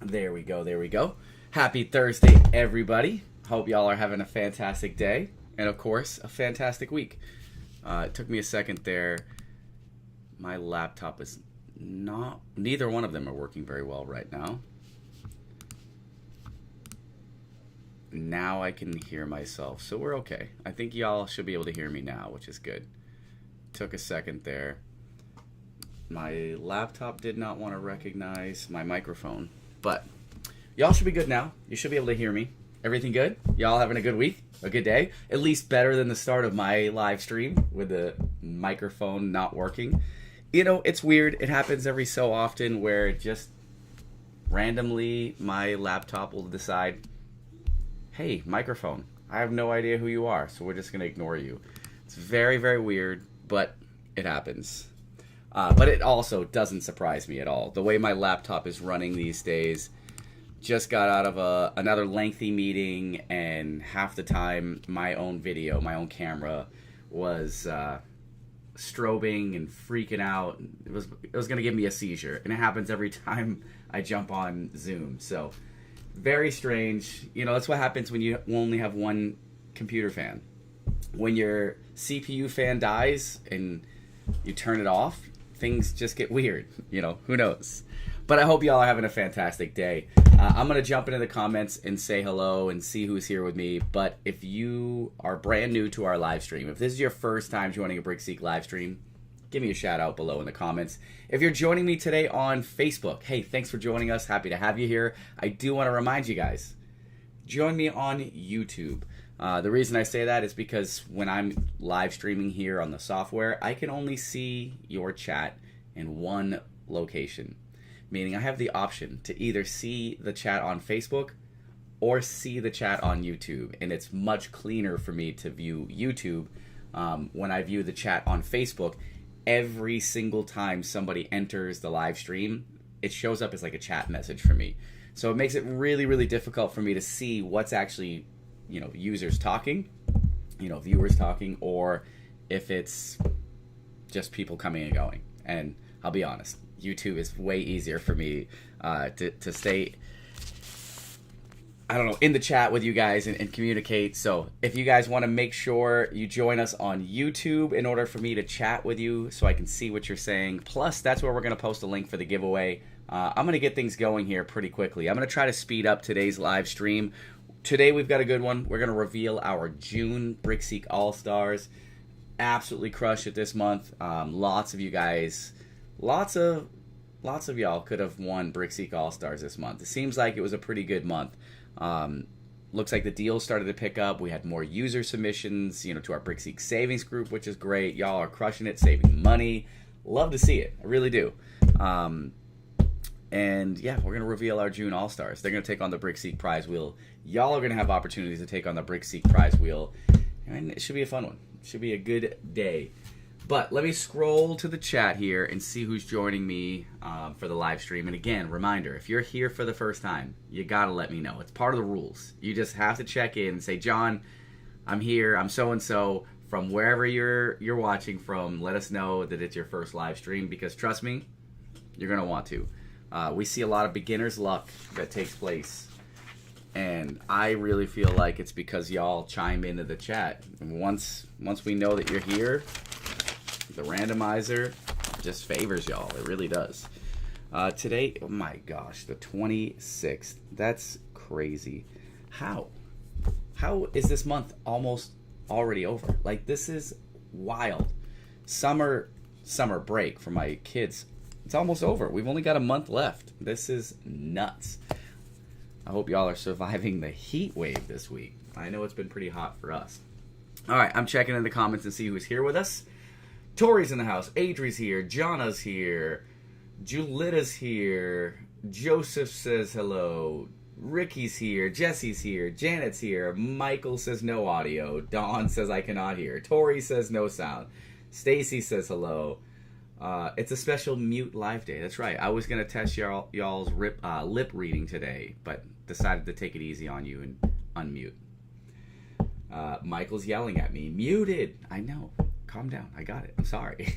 There we go, there we go. Happy Thursday, everybody. Hope y'all are having a fantastic day. And of course, a fantastic week. It took me a second there. My laptop is not... Neither one of them are working very well right now. Now I can hear myself, so we're okay. I think y'all should be able to hear me now, which is good. Took a second there. My laptop did not want to recognize my microphone, but y'all should be good now. You should be able to hear me. Everything good? Y'all having a good week? A good day? At least better than the start of my live stream with the microphone not working. You know, it's weird. It happens every so often where just randomly my laptop will decide, hey, microphone, I have no idea who you are, so we're just going to ignore you. It's very, very weird, but it happens. But it also doesn't surprise me at all. The way my laptop is running these days, just got out of another lengthy meeting, and half the time my own video, my own camera was strobing and freaking out. It was going to give me a seizure, and it happens every time I jump on Zoom. So very strange. You know, that's what happens when you only have one computer fan. When your CPU fan dies and you turn it off, things just get weird. You know, who knows? But I hope y'all are having a fantastic day. I'm going to jump into the comments and say hello and see who's here with me. But if you are brand new to our live stream, if this is your first time joining a BrickSeek live stream, give me a shout out below in the comments. If you're joining me today on Facebook, hey, thanks for joining us. Happy to have you here. I do want to remind you guys, join me on YouTube. The reason I say that is because when I'm live streaming here on the software, I can only see your chat in one location. Meaning I have the option to either see the chat on Facebook or see the chat on YouTube. And it's much cleaner for me to view YouTube. When I view the chat on Facebook, every single time somebody enters the live stream, it shows up as like a chat message for me. So it makes it really, really difficult for me to see what's actually, you know, users talking, you know, viewers talking, or if it's just people coming and going. And I'll be honest, YouTube is way easier for me to stay, I don't know, in the chat with you guys and communicate. So if you guys want to make sure you join us on YouTube in order for me to chat with you so I can see what you're saying. Plus, that's where we're going to post a link for the giveaway. I'm going to get things going here pretty quickly. I'm going to try to speed up today's live stream. Today we've got a good one. We're going to reveal our June BrickSeek All-Stars. Absolutely crushed it this month. Lots of you guys... Lots of y'all could have won BrickSeek All-Stars this month. It seems like it was a pretty good month. Looks like the deals started to pick up. We had more user submissions, you know, to our BrickSeek savings group, which is great. Y'all are crushing it, saving money. Love to see it. I really do. And yeah, we're going to reveal our June All-Stars. They're going to take on the BrickSeek prize wheel. Y'all are going to have opportunities to take on the BrickSeek prize wheel. And it should be a fun one. It should be a good day. But let me scroll to the chat here and see who's joining me for the live stream. And again, reminder, if you're here for the first time, you got to let me know. It's part of the rules. You just have to check in and say, John, I'm here. I'm so-and-so. From wherever you're watching from, let us know that it's your first live stream, because trust me, you're going to want to. We see a lot of beginner's luck that takes place. And I really feel like it's because y'all chime into the chat. And once we know that you're here, the randomizer just favors y'all. It really does. Today, oh my gosh, the 26th. That's crazy. How is this month almost already over? Like, this is wild. Summer break for my kids, it's almost over. We've only got a month left. This is nuts. I hope y'all are surviving the heat wave this week. I know it's been pretty hot for us. All right, I'm checking in the comments and see who's here with us. Tori's in the house. Adri's here. Jana's here. Julitta's here. Joseph says hello. Ricky's here. Jesse's here. Janet's here. Michael says no audio. Dawn says I cannot hear. Tori says no sound. Stacy says hello. It's a special mute live day. That's right. I was going to test y'all's lip reading today, but decided to take it easy on you and unmute. Michael's yelling at me. Muted. I know. Calm down. I got it. I'm sorry.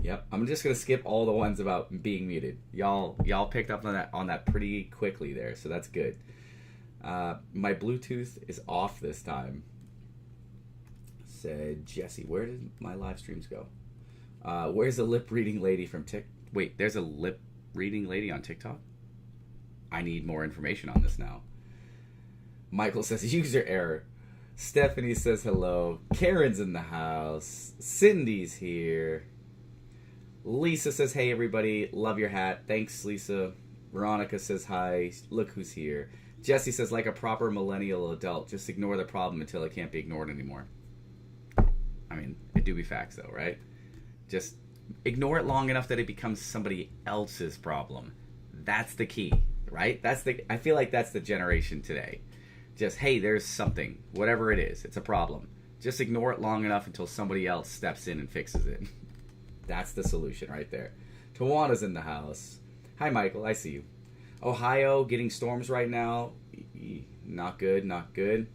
Yep. I'm just gonna skip all the ones about being muted. Y'all picked up on that pretty quickly there, so that's good. My Bluetooth is off this time. Said Jesse, where did my live streams go? Where's the lip reading lady from Wait, there's a lip reading lady on TikTok? I need more information on this now. Michael says user error. Stephanie says hello. Karen's in the house. Cindy's here. Lisa says, hey everybody, love your hat. Thanks, Lisa. Veronica says hi. Look who's here. Jesse says, like a proper millennial adult, just ignore the problem until it can't be ignored anymore. I mean, it do be facts though, right? Just ignore it long enough that it becomes somebody else's problem. That's the key, right? I feel like that's the generation today. Just, hey, there's something, whatever it is, it's a problem. Just ignore it long enough until somebody else steps in and fixes it. That's the solution right there. Tawana's in the house. Hi, Michael. I see you. Ohio getting storms right now. Not good. Not good.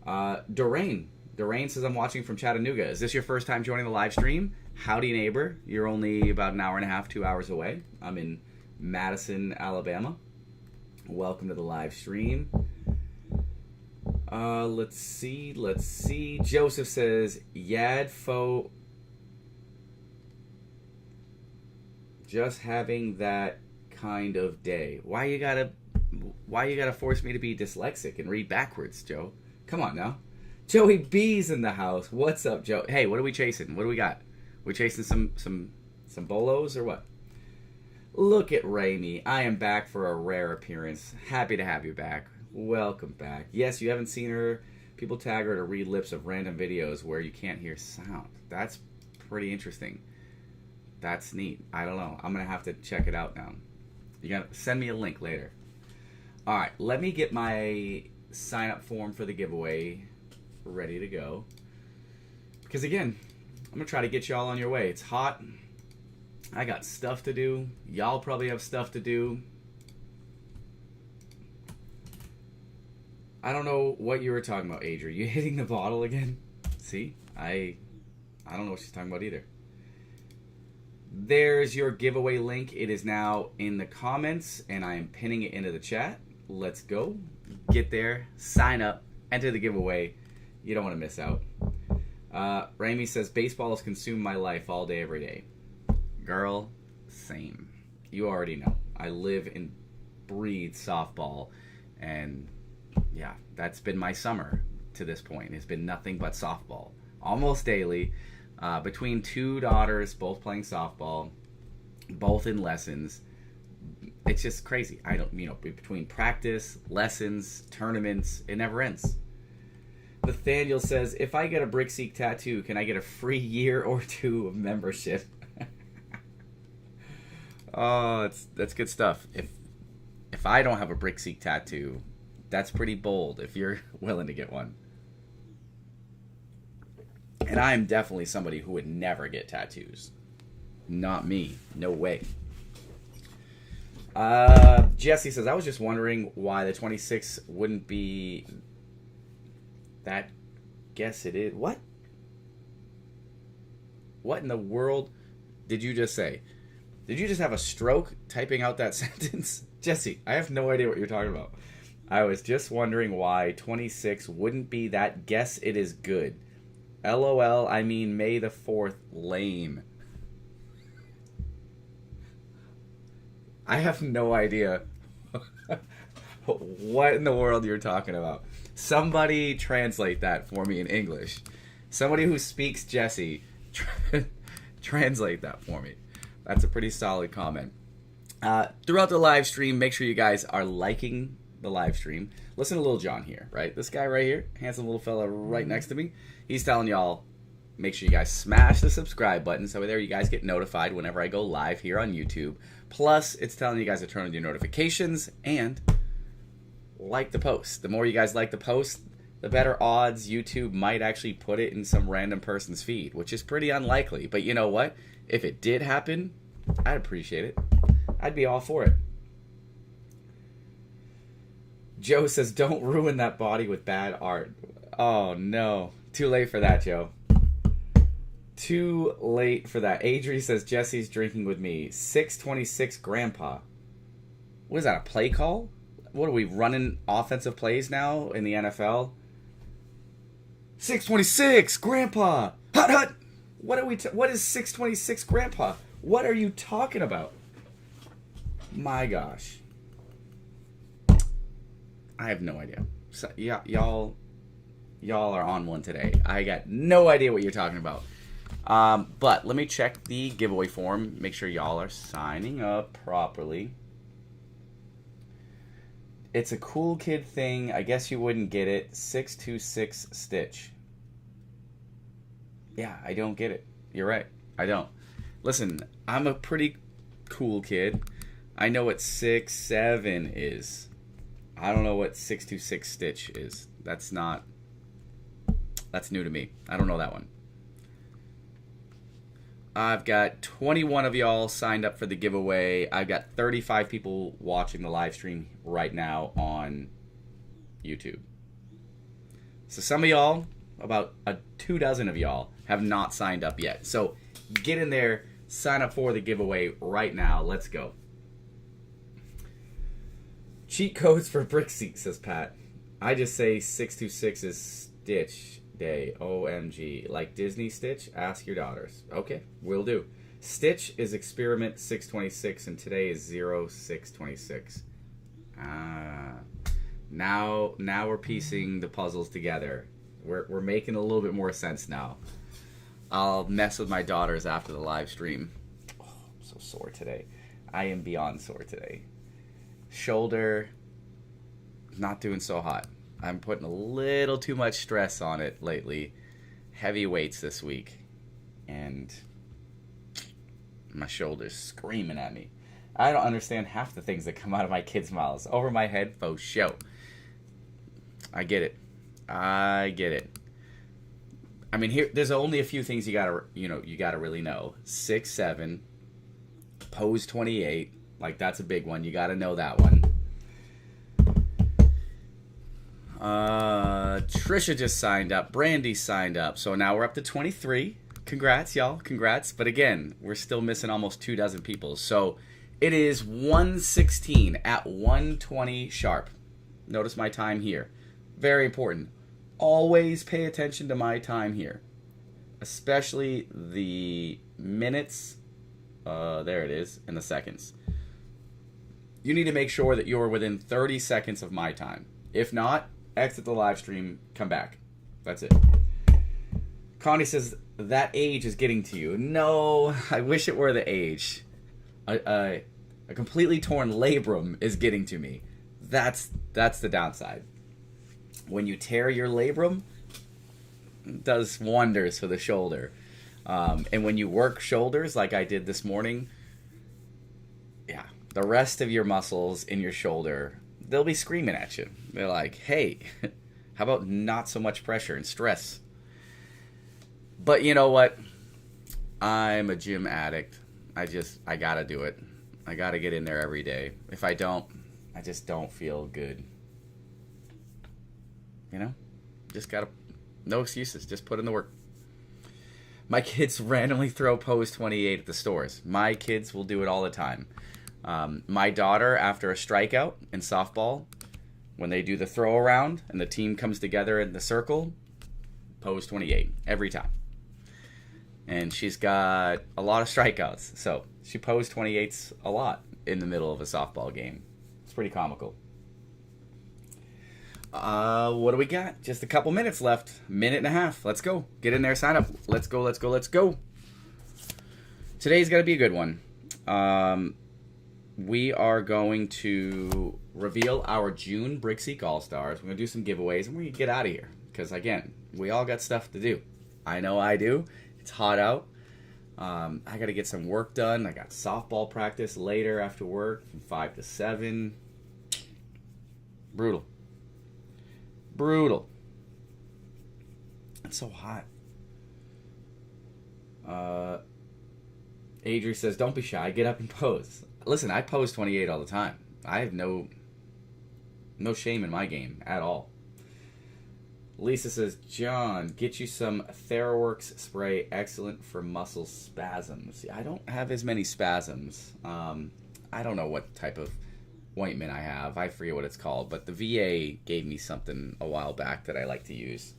Doreen says, I'm watching from Chattanooga. Is this your first time joining the live stream? Howdy, neighbor. You're only about an hour and a half, 2 hours away. I'm in Madison, Alabama. Welcome to the live stream. Let's see. Joseph says, Yad fo. Just having that kind of day. Why you gotta force me to be dyslexic and read backwards, Joe? Come on now. Joey B's in the house. What's up, Joe? Hey, what are we chasing? What do we got? We chasing some bolos or what? Look at Raimi. I am back for a rare appearance. Happy to have you back. Welcome back. Yes, you haven't seen her. People tag her to read lips of random videos where you can't hear sound. That's pretty interesting. That's neat. I don't know. I'm going to have to check it out now. You got to send me a link later. All right. Let me get my sign-up form for the giveaway ready to go. Because, again, I'm going to try to get y'all on your way. It's hot. I got stuff to do. Y'all probably have stuff to do. I don't know what you were talking about, Adria. You hitting the bottle again? See? I don't know what she's talking about either. There's your giveaway link. It is now in the comments, and I am pinning it into the chat. Let's go. Get there. Sign up. Enter the giveaway. You don't want to miss out. Raimi says, baseball has consumed my life all day, every day. Girl, same. You already know. I live and breathe softball, and yeah, that's been my summer to this point. It's been nothing but softball. Almost daily. Between two daughters, both playing softball, both in lessons. It's just crazy. Between practice, lessons, tournaments, it never ends. Nathaniel says, if I get a BrickSeek tattoo, can I get a free year or two of membership? Oh, that's good stuff. If I don't have a BrickSeek tattoo, that's pretty bold if you're willing to get one. And I am definitely somebody who would never get tattoos. Not me. No way. Jesse says, I was just wondering why the 26 wouldn't be that. Guess it is. What? What in the world did you just say? Did you just have a stroke typing out that sentence? Jesse, I have no idea what you're talking about. I was just wondering why 26 wouldn't be that. Guess it is good. LOL, I mean May the 4th, lame. I have no idea what in the world you're talking about. Somebody translate that for me in English. Somebody who speaks Jesse, translate that for me. That's a pretty solid comment. Throughout the live stream, make sure you guys are liking the live stream. Listen to Lil John here, right? This guy right here, handsome little fella right next to me. He's telling y'all, make sure you guys smash the subscribe button so there you guys get notified whenever I go live here on YouTube. Plus, it's telling you guys to turn on your notifications and like the post. The more you guys like the post, the better odds YouTube might actually put it in some random person's feed, which is pretty unlikely. But you know what? If it did happen, I'd appreciate it. I'd be all for it. Joe says, don't ruin that body with bad art. Oh, no. Too late for that, Joe. Too late for that. Adri says Jesse's drinking with me. 626 Grandpa. What is that, a play call? What are we running offensive plays now in the NFL? 626 Grandpa. Hut hut. What are we? What is 626 Grandpa? What are you talking about? My gosh. I have no idea. So, yeah, y'all are on one today. I got no idea what you're talking about. But let me check the giveaway form. Make sure y'all are signing up properly. It's a cool kid thing. I guess you wouldn't get it. 626 Stitch. Yeah, I don't get it. You're right. I don't. Listen, I'm a pretty cool kid. I know what 6'7" is. I don't know what 626 Stitch is. That's new to me. I don't know that one. I've got 21 of y'all signed up for the giveaway. I've got 35 people watching the live stream right now on YouTube. So some of y'all, about 24 of y'all, have not signed up yet. So get in there, sign up for the giveaway right now. Let's go. Cheat codes for BrickSeek, says Pat. I just say 626 is Stitch Day. OMG. Like Disney Stitch? Ask your daughters. Okay, will do. Stitch is Experiment 626, and today is 0626. Now we're piecing the puzzles together. We're making a little bit more sense now. I'll mess with my daughters after the live stream. Oh, I'm so sore today. I am beyond sore today. Shoulder, not doing so hot. I'm putting a little too much stress on it lately. Heavy weights this week. And my shoulder's screaming at me. I don't understand half the things that come out of my kids' mouths. Over my head, faux show. I get it. I mean, there's only a few things you gotta really know. 6'7", pose 28. Like, that's a big one. You gotta know that one. Trisha just signed up. Brandy signed up. So now we're up to 23. Congrats, y'all. Congrats. But again, we're still missing almost 24 people. So it is 1:16 at 1:20 sharp. Notice my time here. Very important. Always pay attention to my time here. Especially the minutes. There it is. And the seconds. You need to make sure that you're within 30 seconds of my time. If not, exit the live stream, come back. That's it. Connie says, that age is getting to you. No, I wish it were the age. A completely torn labrum is getting to me. That's the downside. When you tear your labrum, it does wonders for the shoulder. And when you work shoulders like I did this morning, yeah, the rest of your muscles in your shoulder, they'll be screaming at you. They're like, hey, how about not so much pressure and stress? But you know what? I'm a gym addict. I gotta do it. I gotta get in there every day. If I don't, I just don't feel good. You know? Just gotta, no excuses. Just put in the work. My kids randomly throw pose 28 at the stores. My kids will do it all the time. My daughter, after a strikeout in softball, when they do the throw around and the team comes together in the circle, pose 28 every time. And she's got a lot of strikeouts, so she posed 28s a lot in the middle of a softball game. It's pretty comical. What do we got? Just a couple minutes left. Minute and a half. Let's go. Get in there, sign up. Let's go. Today's got to be a good one. We are going to reveal our June BrickSeek All-Stars. We're going to do some giveaways, and we're going to get out of here. Because, again, we all got stuff to do. I know I do. It's hot out. I got to get some work done. I got softball practice later after work from 5 to 7. Brutal. It's so hot. Adri says, don't be shy. Get up and pose. Listen, I pose 28 all the time. I have no shame in my game at all. Lisa says, John, get you some TheraWorks spray. Excellent for muscle spasms. I don't have as many spasms. I don't know what type of ointment I have. I forget what it's called. But the VA gave me something a while back that I like to use.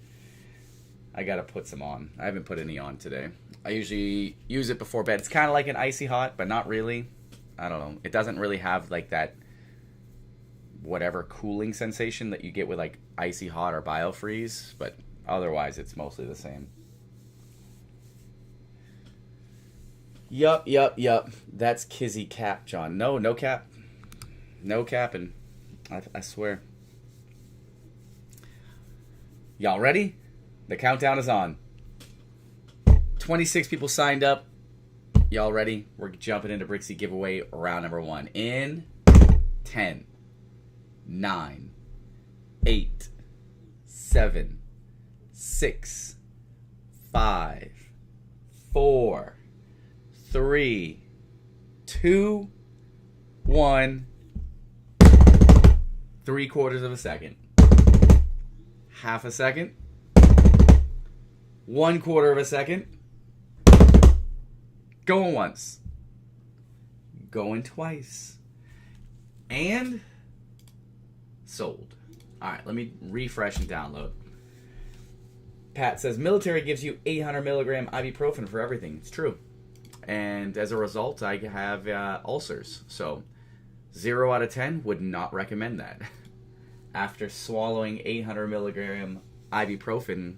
I got to put some on. I haven't put any on today. I usually use it before bed. It's kind of like an icy hot, but not really. I don't know. It doesn't really have like that whatever cooling sensation that you get with like icy hot or biofreeze, but otherwise it's mostly the same. Yup. That's Kizzy Cap, John. No cap. No capping. I swear. Y'all ready? The countdown is on. 26 people signed up. Y'all ready? We're jumping into BrickSeek giveaway round number 1 in 10, 9, 8, 7, 6, 5, 4, 3, 2, 1. 3/4 of a second. Half a second. 1/4 of a second. Going once. Going twice. And sold. Alright, let me refresh and download. Pat says, military gives you 800 milligram ibuprofen for everything. It's true. And as a result, I have ulcers. So, 0 out of 10 would not recommend that. After swallowing 800 milligram ibuprofen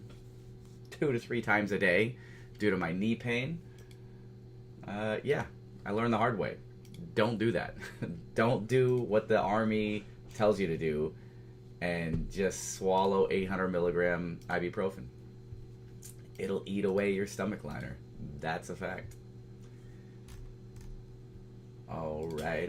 2 to 3 times a day due to my knee pain, yeah, I learned the hard way. Don't do that. Don't do what the Army tells you to do and just swallow 800 milligram ibuprofen. It'll eat away your stomach liner. That's a fact. All right.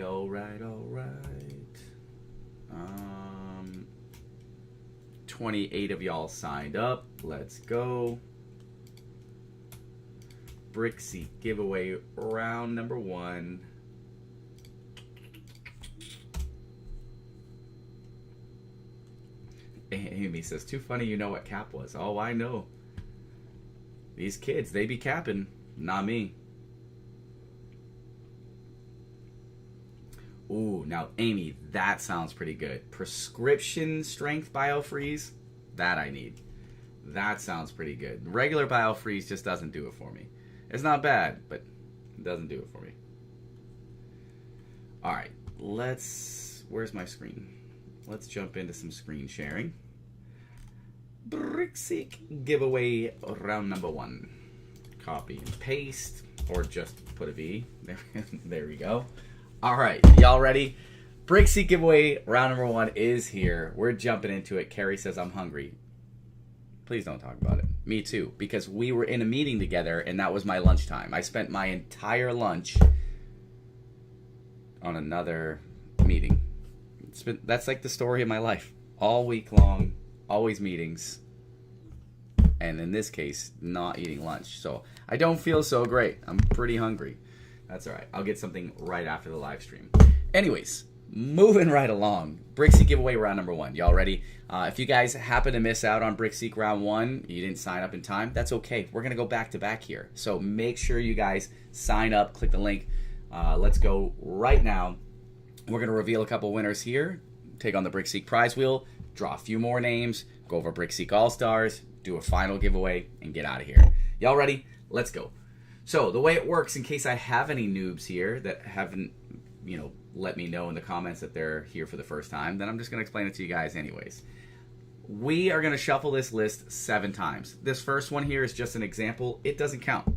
28 of y'all signed up. Let's go. BrickSeek giveaway round number 1. Amy says, too funny you know what cap was. Oh, I know. These kids, they be capping. Not me. Ooh, now, Amy, that sounds pretty good. Prescription strength biofreeze? That I need. That sounds pretty good. Regular biofreeze just doesn't do it for me. It's not bad, but it doesn't do it for me. All right, where's my screen? Let's jump into some screen sharing. BrickSeek giveaway round number 1. Copy and paste, or just put a V. There we go. All right, y'all ready? BrickSeek giveaway round number 1 is here. We're jumping into it. Carrie says, I'm hungry. Please don't talk about it. Me too, because we were in a meeting together, and that was my lunchtime. I spent my entire lunch on another meeting. That's like the story of my life. All week long, always meetings, and in this case, not eating lunch. So I don't feel so great. I'm pretty hungry. That's all right. I'll get something right after the live stream. Anyways, moving right along. BrickSeek giveaway round number 1. Y'all ready? If you guys happen to miss out on BrickSeek round 1, you didn't sign up in time, that's okay. We're going to go back to back here. So make sure you guys sign up. Click the link. Let's go right now. We're going to reveal a couple winners here. Take on the BrickSeek prize wheel. Draw a few more names. Go over BrickSeek All-Stars. Do a final giveaway and get out of here. Y'all ready? Let's go. So the way it works, in case I have any noobs here that haven't, let me know in the comments that they're here for the first time, then I'm just going to explain it to you guys anyways. We are going to shuffle this list 7 times. This first one here is just an example. It doesn't count.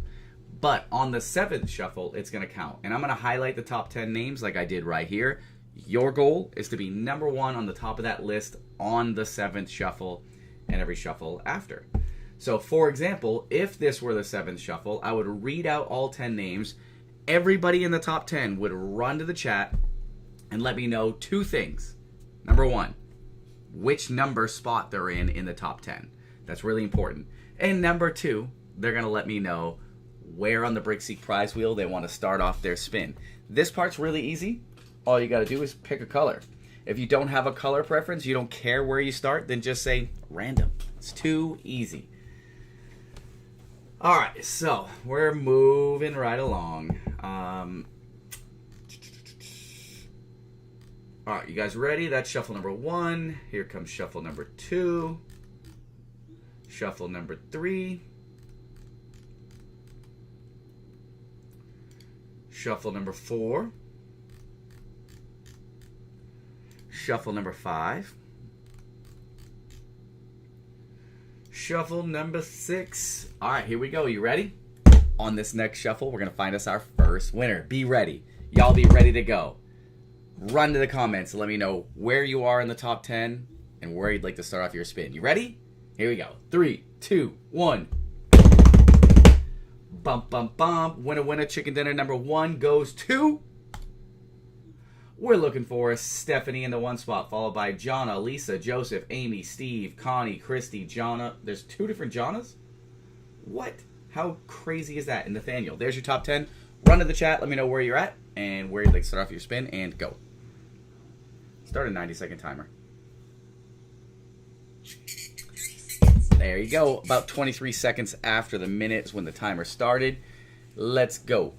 But on the 7th shuffle, it's going to count. And I'm going to highlight the top 10 names like I did right here. Your goal is to be number 1 on the top of that list on the 7th shuffle and every shuffle after. So, for example, if this were the 7th shuffle, I would read out all 10 names. Everybody in the top 10 would run to the chat and let me know 2 things. Number 1, which number spot they're in the top 10. That's really important. And number 2, they're going to let me know where on the BrickSeek prize wheel they want to start off their spin. This part's really easy. All you got to do is pick a color. If you don't have a color preference, you don't care where you start, then just say random. It's too easy. All right, so we're moving right along. All right, you guys ready? That's shuffle number 1. Here comes shuffle number 2. Shuffle number 3. Shuffle number 4. Shuffle number 5. Shuffle number 6. All right, here we go. You ready? On this next shuffle, we're going to find us our first winner. Be ready. Y'all be ready to go. Run to the comments and let me know where you are in the top 10 and where you'd like to start off your spin. You ready? Here we go. 3, 2, 1. Bump, bump, bump. Winner, winner. Chicken dinner number 1 goes to... We're looking for Stephanie in the 1 spot, followed by Jonna, Lisa, Joseph, Amy, Steve, Connie, Christy, Jonna. There's 2 different Jonnas? What? How crazy is that? And Nathaniel. There's your top 10. Run to the chat. Let me know where you're at and where you'd like to start off your spin, and go. Start a 90-second timer. There you go. About 23 seconds after the minute is when the timer started. Let's go.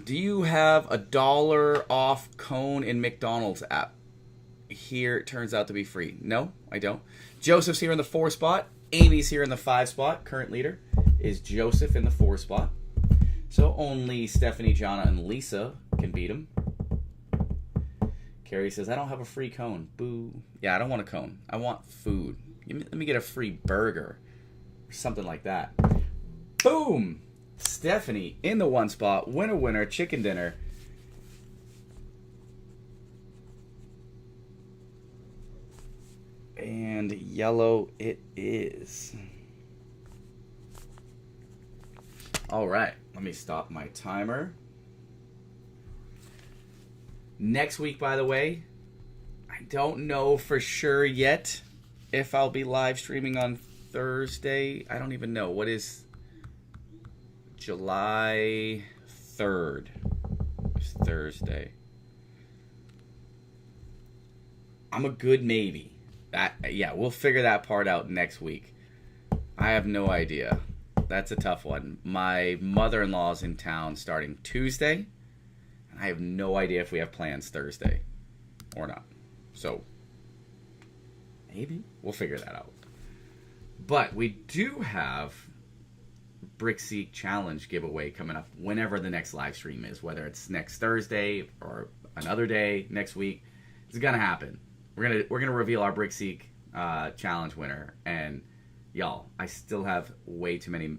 Do you have a $1 off cone in McDonald's app? Here it turns out to be free. No, I don't. Joseph's here in the 4 spot. Amy's here in the 5 spot. Current leader is Joseph in the 4 spot. So only Stephanie, Jonna, and Lisa can beat him. Carrie says, I don't have a free cone. Boo. Yeah, I don't want a cone. I want food. Let me get a free burger. Or something like that. Boom! Stephanie in the 1 spot. Winner, winner. Chicken dinner. And yellow it is. All right. Let me stop my timer. Next week, by the way, I don't know for sure yet if I'll be live streaming on Thursday. I don't even know. What is July 3rd? It's Thursday. I'm a good maybe. Yeah, we'll figure that part out next week. I have no idea. That's a tough one. My mother-in-law's in town starting Tuesday. I have no idea if we have plans Thursday or not. So, maybe. We'll figure that out. But we do have BrickSeek Challenge giveaway coming up whenever the next live stream is. Whether it's next Thursday or another day next week. It's going to happen. We're gonna reveal our BrickSeek Challenge winner. And, y'all, I still have way too many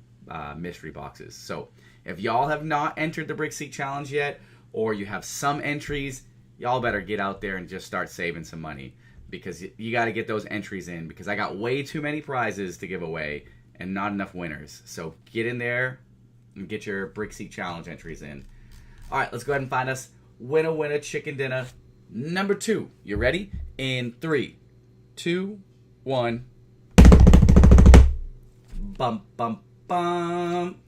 mystery boxes. So, if y'all have not entered the BrickSeek Challenge yet, or you have some entries, y'all better get out there and just start saving some money, because you got to get those entries in, because I got way too many prizes to give away and not enough winners. So get in there and get your BrickSeek Challenge entries in. All right, let's go ahead and find us winner, winner, chicken dinner number 2. You ready? In 3, 2, 1. Bump, bump, bump.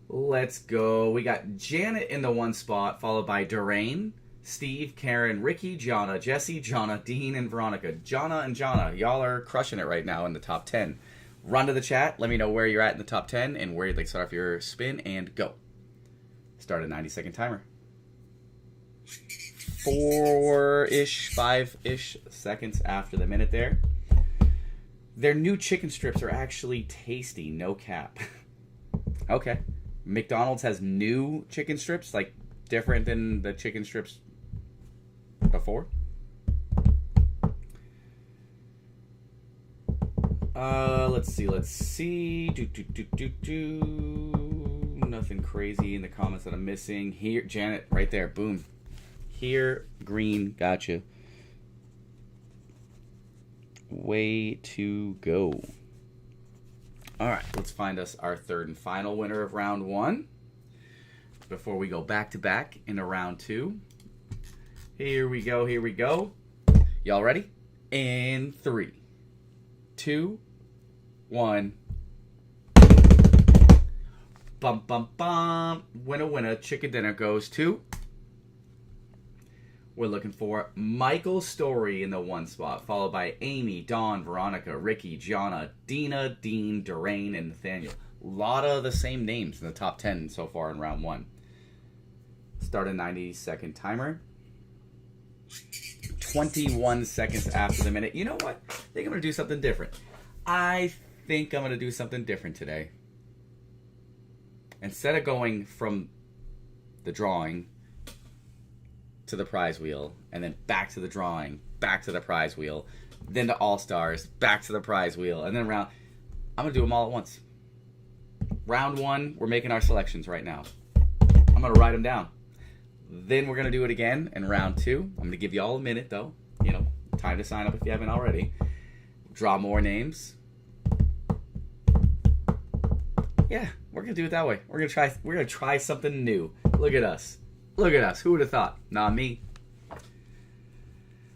Let's go. We got Janet in the 1 spot, followed by Durain, Steve, Karen, Ricky, Jonna, Jesse, Jonna, Dean, and Veronica. Jonna and Jonna, y'all are crushing it right now in the top 10. Run to the chat. Let me know where you're at in the top 10 and where you'd like to start off your spin, and go. Start a 90-second timer. 4-ish, 5-ish seconds after the minute there. Their new chicken strips are actually tasty, no cap. Okay. McDonald's has new chicken strips, like different than the chicken strips before. Let's see. Nothing crazy in the comments that I'm missing. Here, Janet, right there. Boom. Here, green. Gotcha. Way to go. All right, let's find us our 3rd and final winner of round 1 before we go back to back into round 2. Here we go. Y'all ready? In 3, 2, 1. Bum, bum, bum. Winner, winner. Chicken dinner goes to We're looking for Michael Story in the 1 spot, followed by Amy, Dawn, Veronica, Ricky, Gianna, Dina, Dean, Durain, and Nathaniel. A lot of the same names in the top 10 so far in round 1. Start a 90-second timer. 21 seconds after the minute. You know what? I think I'm going to do something different. I think I'm going to do something different today. Instead of going from the drawing to the prize wheel, and then back to the drawing, back to the prize wheel, then to All-Stars, back to the prize wheel, and then I'm going to do them all at once. Round 1, we're making our selections right now. I'm going to write them down. Then we're going to do it again in round 2. I'm going to give you all a minute, though. You know, time to sign up if you haven't already. Draw more names. Yeah, we're going to do it that way. We're going to try something new. Look at us. Look at us. Who would have thought? Not me.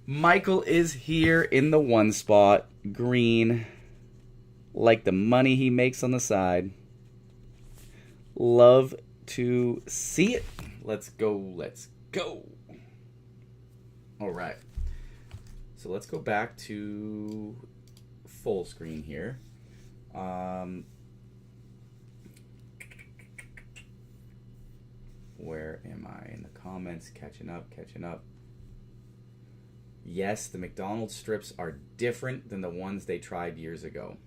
Michael is here in the 1 spot. Green. Like the money he makes on the side. Love to see it. Let's go. Let's go. All right. So let's go back to full screen here. Where am I? In the comments. Catching up. Yes, the McDonald's strips are different than the ones they tried years ago.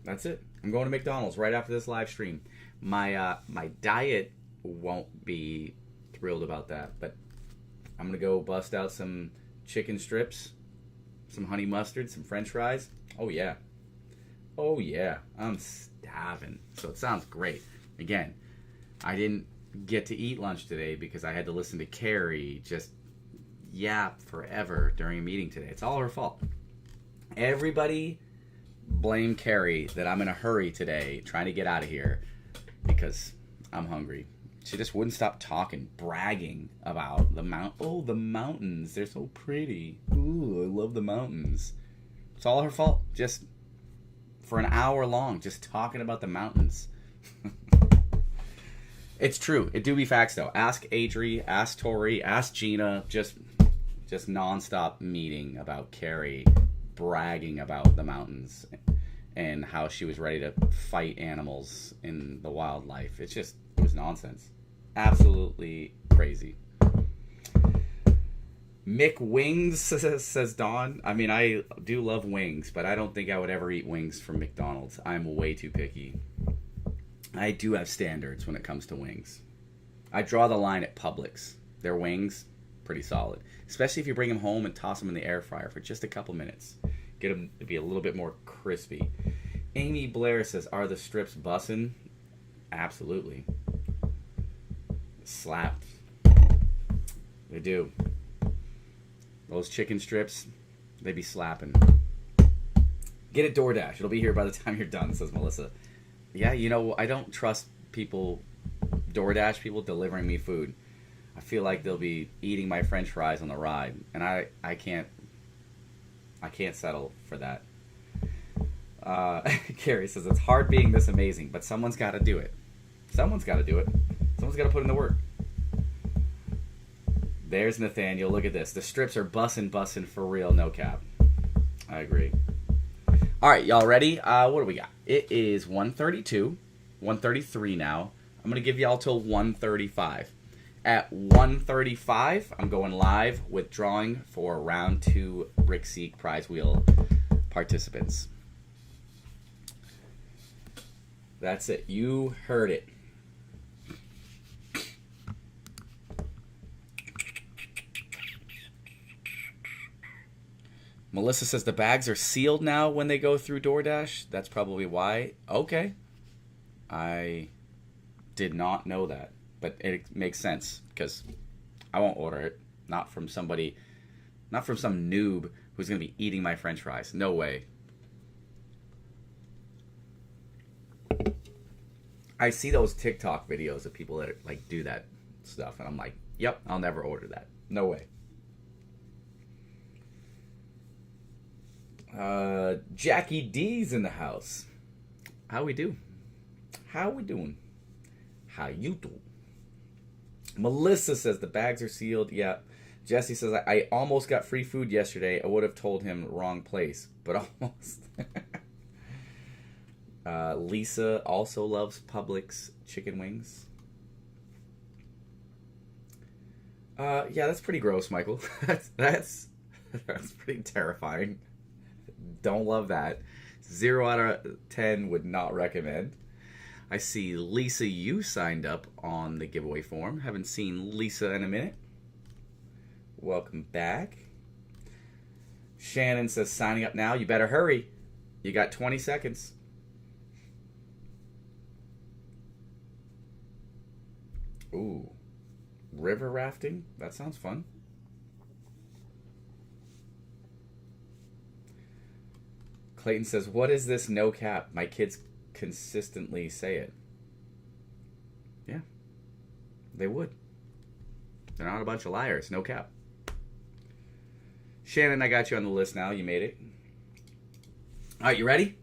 That's it. I'm going to McDonald's right after this live stream. My diet won't be thrilled about that, but I'm going to go bust out some chicken strips, some honey mustard, some french fries. Oh, yeah. Oh, yeah. I'm starving. So it sounds great. Again, I didn't get to eat lunch today because I had to listen to Carrie just yap forever during a meeting today. It's all her fault. Everybody blame Carrie that I'm in a hurry today trying to get out of here because I'm hungry. She just wouldn't stop talking, bragging about the the mountains. They're so pretty. Ooh, I love the mountains. It's all her fault. Just for an hour long, just talking about the mountains. It's true. It do be facts, though. Ask Adri, ask Tori, ask Gina. Just nonstop meeting about Carrie bragging about the mountains and how she was ready to fight animals in the wildlife. It was nonsense. Absolutely crazy. Mick Wings, says Dawn. I mean, I do love wings, but I don't think I would ever eat wings from McDonald's. I'm way too picky. I do have standards when it comes to wings. I draw the line at Publix. Their wings, pretty solid. Especially if you bring them home and toss them in the air fryer for just a couple minutes. Get them to be a little bit more crispy. Amy Blair says, are the strips bussin'? Absolutely. Slapped. They do. Those chicken strips, they be slapping. Get it DoorDash. It'll be here by the time you're done, says Melissa. Yeah, you know, I don't trust people, DoorDash people delivering me food. I feel like they'll be eating my french fries on the ride, and I can't settle for that. Carrie says, it's hard being this amazing, but someone's got to do it. Someone's got to do it. Someone's got to put in the work. There's Nathaniel. Look at this. The strips are bussin' for real, no cap. I agree. All right, y'all ready? What do we got? It is 1:32, 1:33 now. I'm going to give y'all till 1:35. At 1:35, I'm going live with drawing for round 2 BrickSeek prize wheel participants. That's it. You heard it. Melissa says the bags are sealed now when they go through DoorDash. That's probably why. Okay. I did not know that. But it makes sense because I won't order it. Not from some noob who's going to be eating my french fries. No way. I see those TikTok videos of people that like do that stuff. And I'm like, yep, I'll never order that. No way. Jackie D's in the house. How we do? How we doing? How you do? Melissa says the bags are sealed. Yeah. Jesse says, I almost got free food yesterday. I would have told him wrong place, but almost. Lisa also loves Publix chicken wings. Yeah, that's pretty gross, Michael. That's pretty terrifying. Don't love that. 0 out of 10 would not recommend. I see Lisa, you signed up on the giveaway form. Haven't seen Lisa in a minute. Welcome back. Shannon says, signing up now. You better hurry. You got 20 seconds. Ooh. River rafting? That sounds fun. Clayton says, what is this no cap? My kids consistently say it. Yeah. They would. They're not a bunch of liars. No cap. Shannon, I got you on the list now. You made it. All right, you ready?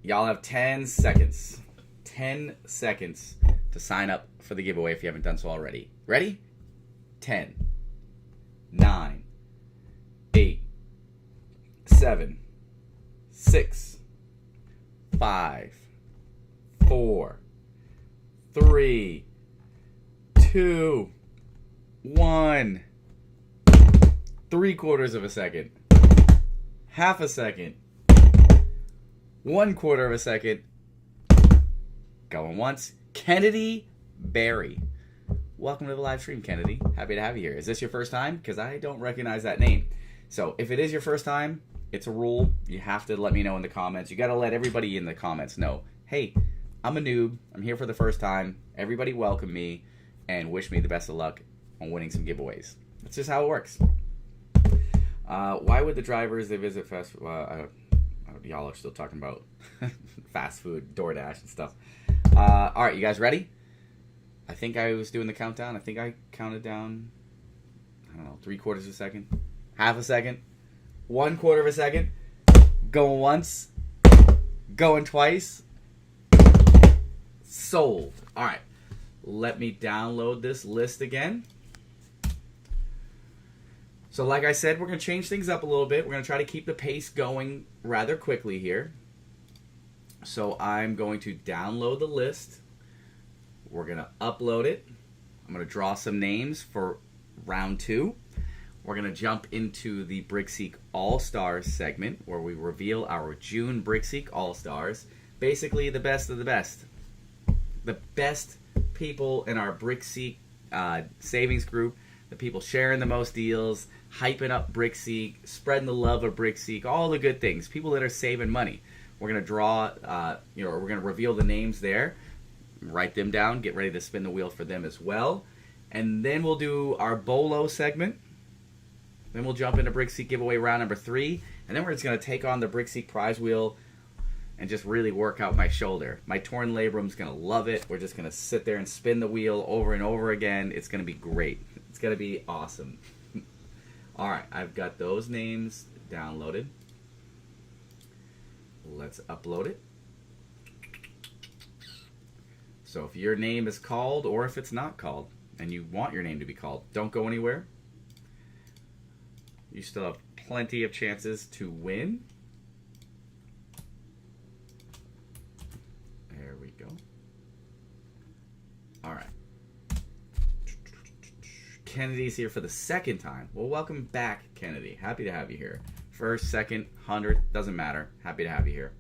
Y'all have 10 seconds. 10 seconds to sign up for the giveaway if you haven't done so already. Ready? 10, 9, 8, 7, 6, 5, 4, 3, 2, 1. 3/4 of a second. Half a second. 1/4 of a second. Going once. Kennedy Barry. Welcome to the live stream, Kennedy. Happy to have you here. Is this your first time? Because I don't recognize that name. So if it is your first time, it's a rule. You have to let me know in the comments. You got to let everybody in the comments know, hey, I'm a noob. I'm here for the first time. Everybody welcome me and wish me the best of luck on winning some giveaways. That's just how it works. Why would the drivers they visit fast food? Y'all are still talking about fast food, DoorDash and stuff. All right, you guys ready? I think I was doing the countdown. I think I counted down, I don't know, 3/4 of a second, half a second, 1/4 of a second. Going once, going twice. Sold. All right, let me download this list again. So like I said, we're going to change things up a little bit. We're going to try to keep the pace going rather quickly here. So I'm going to download the list. We're going to upload it. I'm going to draw some names for round 2. We're going to jump into the BrickSeek All-Stars segment where we reveal our June BrickSeek All-Stars. Basically the best of the best. The best people in our BrickSeek savings group. The people sharing the most deals, hyping up BrickSeek, spreading the love of BrickSeek, all the good things. People that are saving money. We're going to draw, we're going to reveal the names there, write them down, get ready to spin the wheel for them as well. And then we'll do our Bolo segment. Then we'll jump into BrickSeek giveaway round number 3. And then we're just going to take on the BrickSeek prize wheel and just really work out my shoulder. My torn labrum's going to love it. We're just going to sit there and spin the wheel over and over again. It's going to be great. It's going to be awesome. All right, I've got those names downloaded. Let's upload it. So if your name is called or if it's not called and you want your name to be called, don't go anywhere. You still have plenty of chances to win. There we go. All right. Kennedy's here for the second time. Well, welcome back, Kennedy. Happy to have you here. First, second, 100, doesn't matter. Happy to have you here.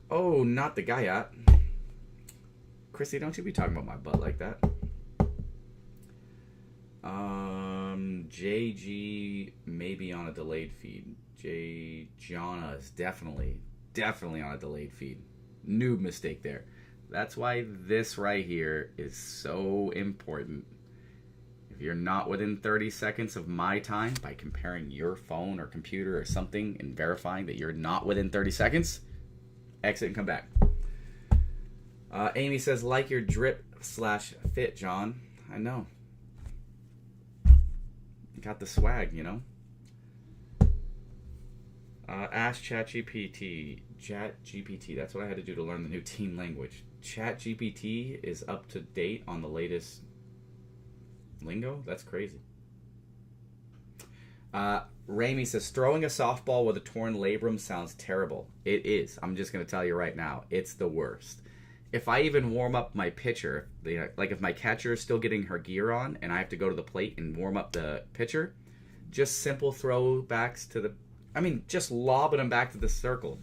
Oh, not the Guyot. Chrissy, don't you be talking about my butt like that. JG may be on a delayed feed. Jana is definitely on a delayed feed. Noob mistake there. That's why this right here is so important. If you're not within 30 seconds of my time by comparing your phone or computer or something and verifying that you're not within 30 seconds, exit and come back. Amy says, like your drip/fit, John. I know. Got the swag, you know. Ask ChatGPT. ChatGPT. That's what I had to do to learn the new teen language. ChatGPT is up to date on the latest Lingo? That's crazy. Ramey says, throwing a softball with a torn labrum sounds terrible. It is. I'm just going to tell you right now. It's the worst. If I even warm up my pitcher, like if my catcher is still getting her gear on and I have to go to the plate and warm up the pitcher, just simple throwbacks to the... just lobbing them back to the circle.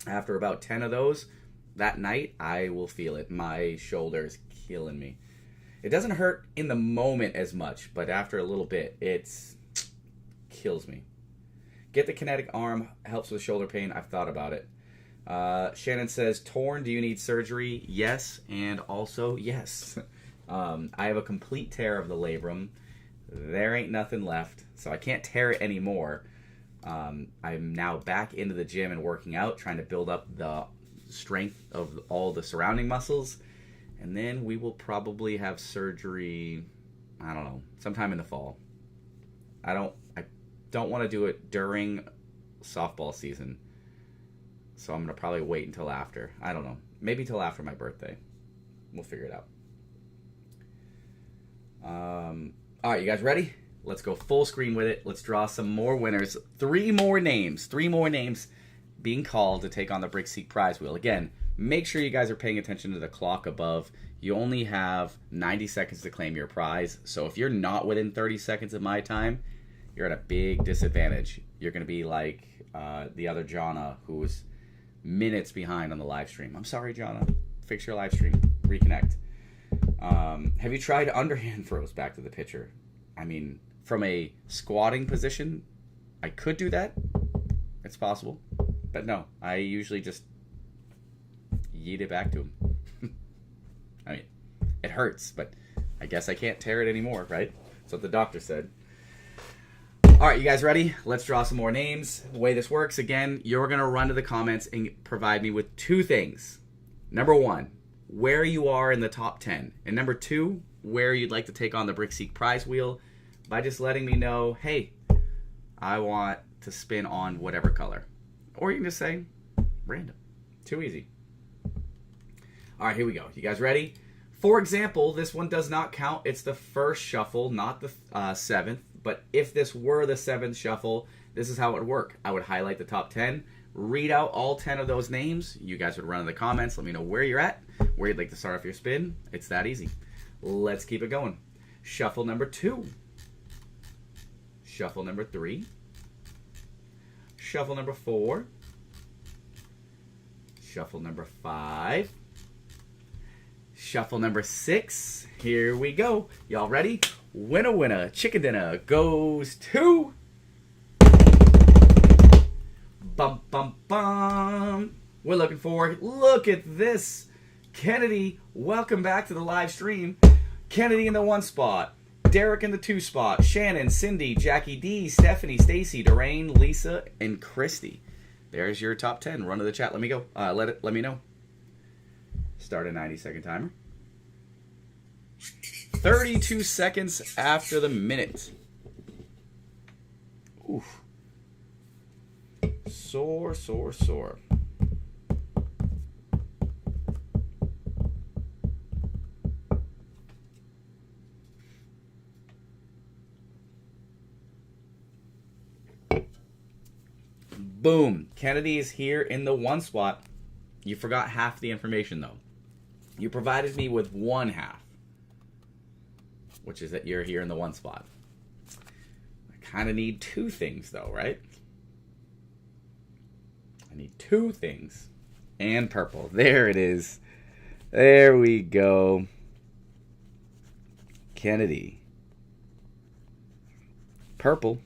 After about 10 of those, that night, I will feel it. My shoulder's killing me. It doesn't hurt in the moment as much, but after a little bit, it's... kills me. Get the kinetic arm, helps with shoulder pain. I've thought about it. Shannon says, torn, do you need surgery? Yes, and also yes. I have a complete tear of the labrum. There ain't nothing left, so I can't tear it anymore. I'm now back into the gym and working out, trying to build up the strength of all the surrounding muscles, and then we will probably have surgery, I don't know, sometime in the fall. I don't want to do it during softball season, so I'm going to probably wait until after. I don't know. Maybe till after my birthday. We'll figure it out. All right, you guys ready? Let's go full screen with it. Let's draw some more winners. Three more names being called to take on the BrickSeek prize wheel. Again, make sure you guys are paying attention to the clock above. You only have 90 seconds to claim your prize. So if you're not within 30 seconds of my time, you're at a big disadvantage. You're going to be like the other Jonna, who was minutes behind on the live stream. I'm sorry, Jonna. Fix your live stream. Reconnect. Have you tried underhand throws back to the pitcher? From a squatting position, I could do that. It's possible. But no, I usually just yeet it back to him. It hurts, but I guess I can't tear it anymore, right? That's what the doctor said. All right, you guys ready? Let's draw some more names. The way this works, again, you're going to run to the comments and provide me with two things. Number one, where you are in the top 10. And number two, where you'd like to take on the BrickSeek prize wheel by just letting me know, hey, I want to spin on whatever color. Or you can just say, random. Too easy. All right, here we go. You guys ready? For example, this one does not count. It's the first shuffle, not the seventh. But if this were the seventh shuffle, this is how it would work. I would highlight the top 10, read out all 10 of those names. You guys would run in the comments. Let me know where you're at, where you'd like to start off your spin. It's that easy. Let's keep it going. Shuffle number 2. Shuffle number 3. Shuffle number 4. Shuffle number 5. Shuffle number 6. Here we go. Y'all ready? Winner, chicken dinner goes to... Bum, bum, bum. We're looking for... Look at this. Kennedy, welcome back to the live stream. Kennedy in the 1 spot. Derek in the 2 spot. Shannon, Cindy, Jackie D, Stephanie, Stacy, Doreen, Lisa, and Christy. There's your top 10. Run to the chat. Let me go. Let me know. Start a 90-second timer. 32 seconds after the minute. Oof. Sore. Boom. Kennedy is here in the 1 spot. You forgot half the information, though. You provided me with 1 half, which is that you're here in the 1 spot. I kind of need 2 things, though, right? I need 2 things. And purple. There it is. There we go. Kennedy. Purple.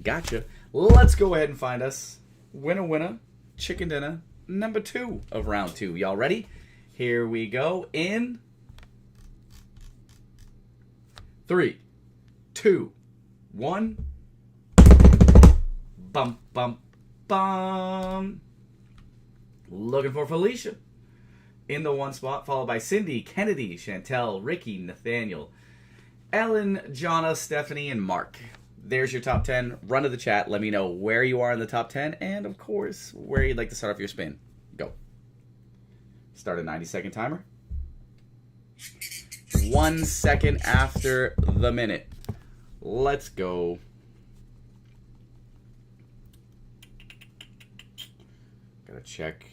Gotcha. Let's go ahead and find us winner, chicken dinner, number 2 of round 2. Y'all ready? Here we go in 3, 2, 1. Bum, bum, bum. Looking for Felicia in the 1 spot, followed by Cindy, Kennedy, Chantel, Ricky, Nathaniel, Ellen, Jonna, Stephanie, and Mark. There's your top 10. Run to the chat. Let me know where you are in the top 10 and, of course, where you'd like to start off your spin. Go. Start a 90-second timer. 1 second after the minute. Let's go. Gotta check